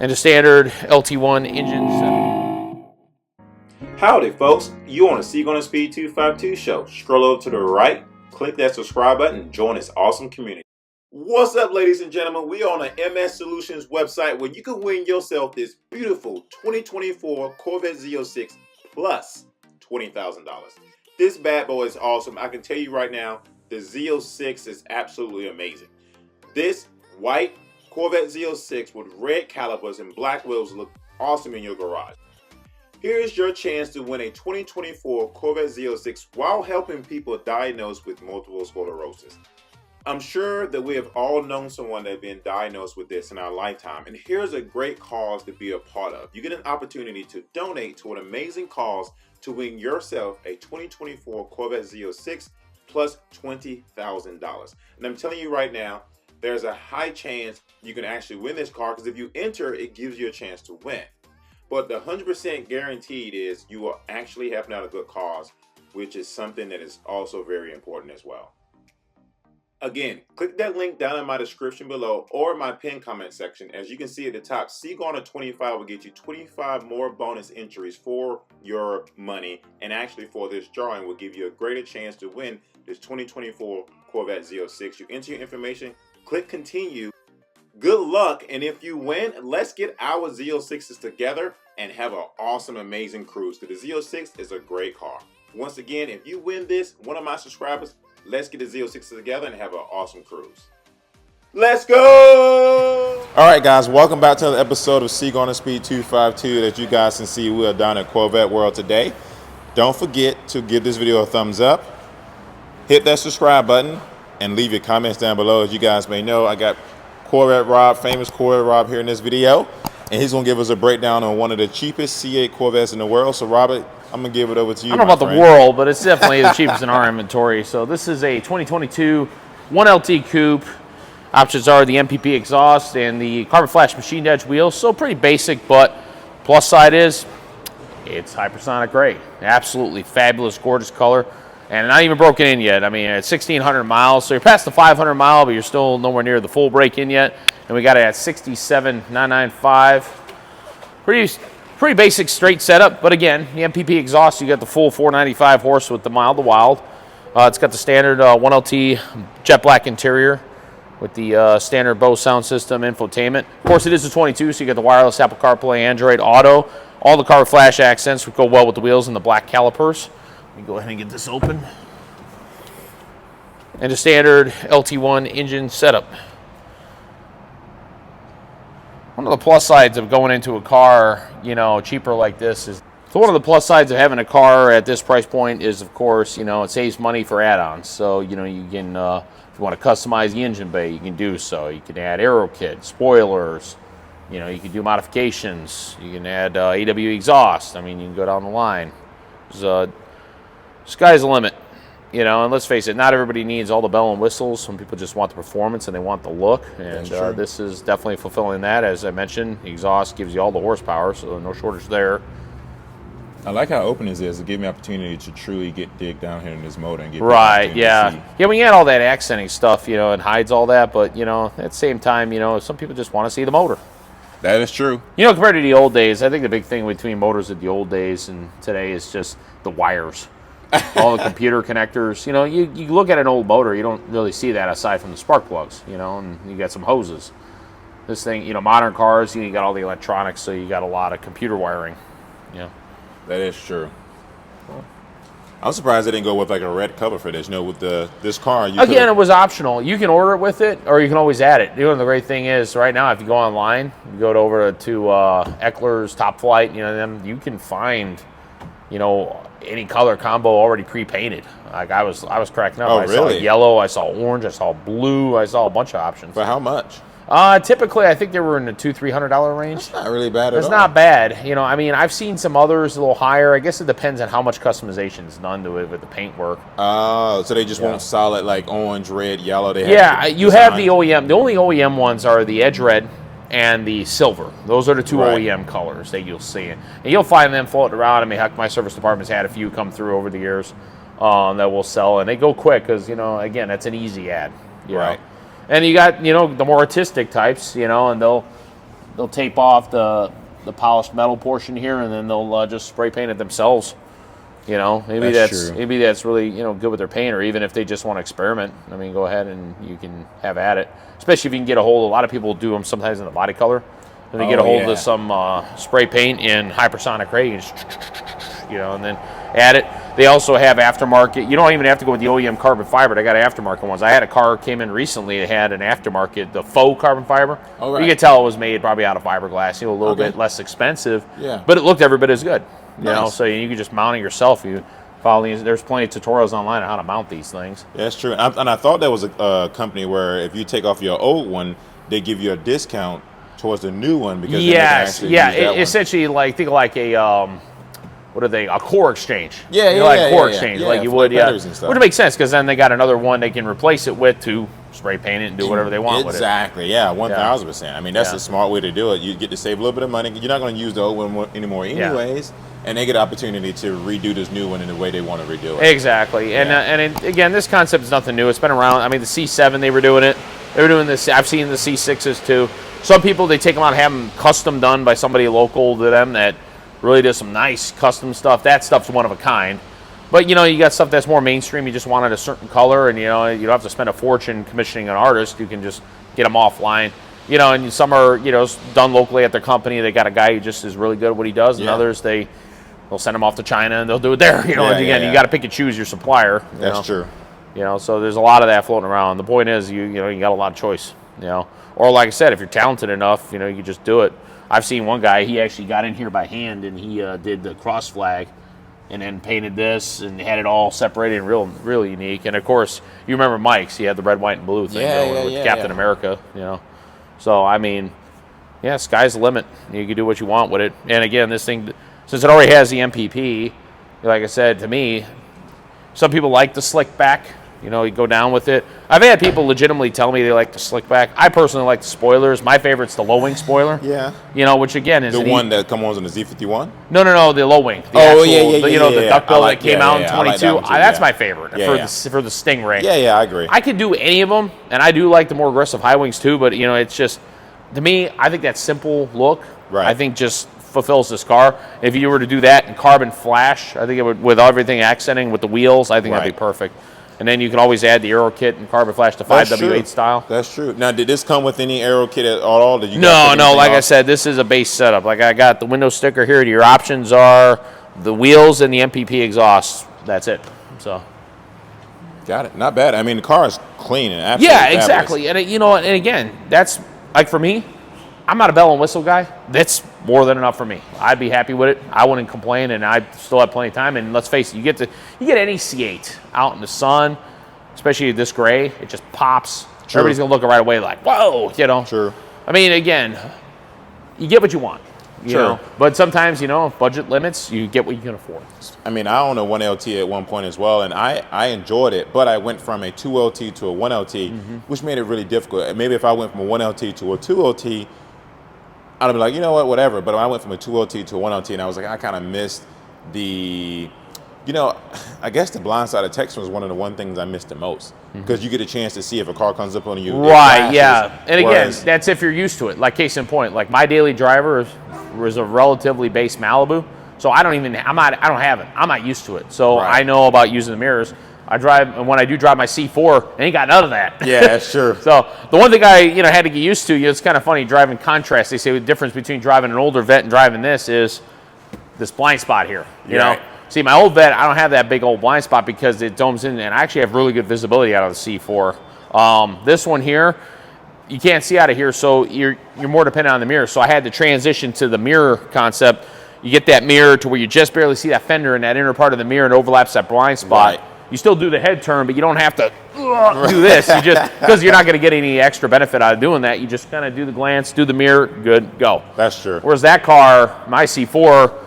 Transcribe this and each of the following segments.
And a standard LT1 engine setup. Howdy folks, you on the Seek on the Speed 252 show. Scroll over to the right, click that subscribe button, and join this awesome community. What's up ladies and gentlemen, we are on the MS Solutions website where you can win yourself this beautiful 2024 Corvette Z06 plus $20,000. This bad boy is awesome. I can tell you right now, the Z06 is absolutely amazing. This white Corvette Z06 with red calipers and black wheels look awesome in your garage. Here's your chance to win a 2024 Corvette Z06 while helping people diagnosed with multiple sclerosis. I'm sure that we have all known someone that has been diagnosed with this in our lifetime, and here's a great cause to be a part of. You get an opportunity to donate to an amazing cause to win yourself a 2024 Corvette Z06 plus $20,000. And I'm telling you right now, there's a high chance you can actually win this car because if you enter, it gives you a chance to win. But the 100% guaranteed is you will actually help out a good cause, which is something that is also very important as well. Again, click that link down in my description below or my pinned comment section. As you can see at the top, Seagarner 25 will get you 25 more bonus entries for your money, and actually for this drawing will give you a greater chance to win this 2024 Corvette Z06. You enter your information, click continue. Good luck, and if you win, let's get our Z06s together and have an awesome, amazing cruise, because the Z06 is a great car. Once again, if you win this, one of my subscribers, let's get the Z06s together and have an awesome cruise. Let's go! Alright guys, welcome back to another episode of Seek on the Speed 252. As you guys can see, we are down at Corvette World today. Don't forget to give this video a thumbs up, hit that subscribe button, and leave your comments down below. As you guys may know, I got Corvette Rob, famous Corvette Rob here in this video, and he's gonna give us a breakdown on one of the cheapest C8 Corvettes in the world. So Robert, I'm gonna give it over to you. I don't know about the world, but it's definitely the cheapest in our inventory. So this is a 2022 1LT Coupe. Options are the MPP exhaust and the carbon flash machined edge wheels. So pretty basic, but plus side is it's hypersonic gray. Absolutely fabulous, gorgeous color. And not even broken in yet. I mean, it's 1,600 miles, so you're past the 500 mile, but you're still nowhere near the full break-in yet. And we got it at 67,995. Pretty basic, straight setup. But again, the MPP exhaust, you got the full 495 horse with the mild to wild. It's got the standard 1LT jet black interior with the standard Bose sound system, infotainment. Of course, it is a 22, so you got the wireless Apple CarPlay, Android Auto. All the carbon flash accents would go well with the wheels and the black calipers. Let me go ahead and get this open. And a standard LT1 engine setup. One of the plus sides of going into a car, you know, cheaper like this is, so one of the plus sides of having a car at this price point is, of course, you know, it saves money for add-ons. So, you know, you can, if you want to customize the engine bay, you can do so. You can add aero kit, spoilers, you know, you can do modifications. You can add AW exhaust. I mean, you can go down the line. Sky's the limit, you know, and let's face it, not everybody needs all the bell and whistles. Some people just want the performance and they want the look, and this is definitely fulfilling that. As I mentioned, the exhaust gives you all the horsepower, so no shortage there. I like how open this is. It gives me an opportunity to truly dig down here in this motor and get right, yeah. Yeah, when you add all that accenting stuff, you know, it hides all that, but, you know, at the same time, you know, some people just want to see the motor. That is true. You know, compared to the old days, I think the big thing between motors of the old days and today is just the wires. All the computer connectors. You know, you look at an old motor, you don't really see that aside from the spark plugs, you know, and you got some hoses. This thing, you know, modern cars, you got all the electronics, so you got a lot of computer wiring. Yeah. That is true. I'm surprised they didn't go with like a red cover for this. You know, with this car. Again, it was optional. You can order it with it, or you can always add it. You know, the great thing is right now, if you go online, you go over to Eckler's Top Flight, you know, them, you can find, you know, any color combo already pre-painted. Like I was cracking up. Oh, I really? saw yellow, I saw orange, I saw blue, I saw a bunch of options. For how much? Typically, I think they were in the $200-300 range. That's not really bad at all. It's not bad. You know, I mean, I've seen some others a little higher. I guess it depends on how much customization is done to it with the paint work. Oh, so they just want solid like orange, red, yellow. They you have the OEM. The only OEM ones are the Edge Red and the Silver. Those are the two OEM colors that you'll see. And you'll find them floating around. I mean, heck, my service department's had a few come through over the years that will sell, and they go quick because, you know, again, that's an easy ad. You know? And you got, you know, the more artistic types, you know, and they'll they'll tape off the polished metal portion here, and then they'll just spray paint it themselves. You know, maybe that's really, you know, good with their paint, or even if they just want to experiment, I mean, go ahead and you can have at it. Especially if you can get a hold of, a lot of people do them sometimes in the body color. And they get a hold of some spray paint in hypersonic ray, you know, and then add it. They also have aftermarket. You don't even have to go with the OEM carbon fiber. They got aftermarket ones. I had a car came in recently that had an aftermarket, the faux carbon fiber. Oh, right. You could tell it was made probably out of fiberglass, you know, a little bit less expensive. Yeah. But it looked every bit as good. You know, so you can just mount it yourself. You follow these. There's plenty of tutorials online on how to mount these things. Yeah, that's true. And I thought that was a company where if you take off your old one, they give you a discount towards the new one because essentially like think like a what are they, a core exchange? Core exchange like you would, which makes sense because then they got another one they can replace it with to spray paint it and do whatever they want with it. Exactly, 1000%. I mean, that's a smart way to do it. You get to save a little bit of money. You're not going to use the old one anymore anyways, and they get an opportunity to redo this new one in the way they want to redo it. Exactly, and again, this concept is nothing new. It's been around. I mean, the C7, they were doing it. They were doing this. I've seen the C6s too. Some people, they take them out and have them custom done by somebody local to them that really does some nice custom stuff. That stuff's one of a kind. But, you know, you got stuff that's more mainstream. You just wanted a certain color, and, you know, you don't have to spend a fortune commissioning an artist. You can just get them offline. You know, and some are, you know, done locally at their company. They got a guy who just is really good at what he does, and others, they'll send them off to China, and they'll do it there. You know, and again, you got to pick and choose your supplier. That's true. You know, so there's a lot of that floating around. The point is, you know, you got a lot of choice, you know. Or like I said, if you're talented enough, you know, you can just do it. I've seen one guy, he actually got in here by hand, and he did the cross flag and then painted this and had it all separated and real unique. And, of course, you remember Mike's. He had the red, white, and blue thing with Captain America, you know. So, I mean, sky's the limit. You can do what you want with it. And, again, this thing, since it already has the MPP, like I said, to me, some people like the slick back. You know, you go down with it. I've had people legitimately tell me they like the slick back. I personally like the spoilers. My favorite's the low wing spoiler. Yeah. You know, which again is the one that comes on the Z51. No, the low wing. The the duckbill that came out in 22. That's my favorite for the Stingray. Yeah, I agree. I could do any of them, and I do like the more aggressive high wings too. But you know, it's just to me, I think that simple look, I think just fulfills this car. If you were to do that in carbon flash, I think it would, with everything accenting with the wheels, I think that'd be perfect. And then you can always add the aero kit and carbon flash to 5W8 style. That's true. Now, did this come with any aero kit at all? Did you no. Like I said, this is a base setup. Like I got the window sticker here. Your options are the wheels and the MPP exhaust. That's it. So. Got it. Not bad. I mean, the car is clean and absolutely fabulous. Exactly. And you know, and again, that's like for me. I'm not a bell and whistle guy. That's more than enough for me. I'd be happy with it. I wouldn't complain, and I still have plenty of time. And let's face it, you get any C8 out in the sun, especially this gray, it just pops. True. Everybody's gonna look right away like, whoa, you know. True. I mean, again, you get what you want. You know? But sometimes, you know, budget limits, you get what you can afford. I mean, I owned a 1LT at one point as well, and I enjoyed it, but I went from a 2LT to a 1LT, which made it really difficult. Maybe if I went from a 1LT to a 2LT, I'd be like, you know what, whatever. But when I went from a 2LT to a 1LT, and I was like, I kind of missed the, you know, I guess the blind side of texting was one of the things I missed the most. Because you get a chance to see if a car comes up on you. Right, yeah. And again, that's if you're used to it. Like case in point, like my daily driver was a relatively base Malibu. So I don't have it. I'm not used to it. So I know about using the mirrors. And when I do drive my C4, I ain't got none of that. Yeah, that's true. So the one thing I had to get used to, it's kind of funny driving contrast. They say the difference between driving an older Vet and driving this is this blind spot here. You know, see my old Vet, I don't have that big old blind spot because it domes in, and I actually have really good visibility out of the C4. This one here, you can't see out of here, so you're more dependent on the mirror. So I had to transition to the mirror concept. You get that mirror to where you just barely see that fender in that inner part of the mirror and overlaps that blind spot. Right. You still do the head turn, but you don't have to do this. You just, because you're not going to get any extra benefit out of doing that. You just kind of do the glance, do the mirror, good, go. That's true. Whereas that car, my C4,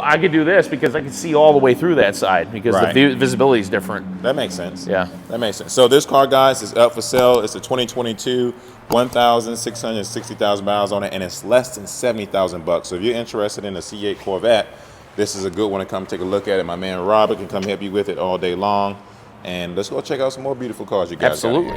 I could do this because I can see all the way through that side because the visibility is different. That makes sense. Yeah. That makes sense. So this car, guys, is up for sale. It's a 2022, 1,660,000 miles on it, and it's less than $70,000. So if you're interested in a C8 Corvette, this is a good one to come take a look at it. My man Robert can come help you with it all day long. And let's go check out some more beautiful cars you guys got here.